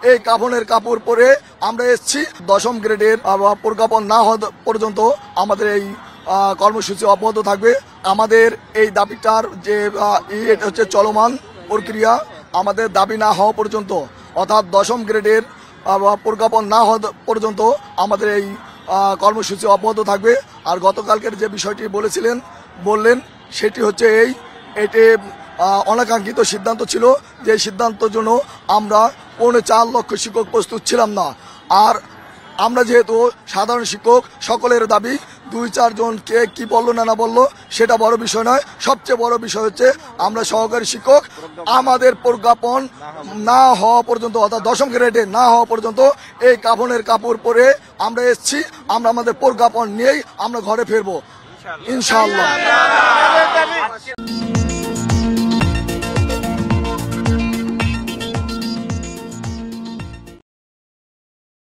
এই কাফনের কাপড় পরে আমরা এসেছি। 10ম গ্রেডের প্রজ্ঞাপন না হওয়া পর্যন্ত আমাদের এই কর্মসূচি অব্যাহত থাকবে। আমাদের এই দাবিটার যে এটা হচ্ছে চলমান প্রক্রিয়া, আমাদের দাবি না হওয়া পর্যন্ত, অর্থাৎ 10ম গ্রেডের প্রজ্ঞাপন না হওয়া পর্যন্ত আমাদের এই কর্মসূচি অব্যাহত থাকবে। আর গতকালকের যে বিষয়টি বললেন সেটি হচ্ছে এটি অনাকাঙ্ক্ষিত সিদ্ধান্ত ছিল, যে সিদ্ধান্তের জন্য আমরা 4.25 লক্ষ শিক্ষক প্রস্তুত ছিলাম না। আর আমরা যেহেতু সাধারণ শিক্ষক, সকলের দাবি 2-4 জন কে কি বললো না বললো সেটা বড় বিষয় নয়। সবচেয়ে বড় বিষয় হচ্ছে আমরা সহকারী শিক্ষক, আমাদের প্রজ্ঞাপন না হওয়া পর্যন্ত, অর্থাৎ 10ম গ্রেডে না হওয়া পর্যন্ত এই কাফনের কাপড় পরে আমরা এসেছি। আমরা আমাদের প্রজ্ঞাপন নিয়েই আমরা ঘরে ফিরবো ইনশাআল্লাহ।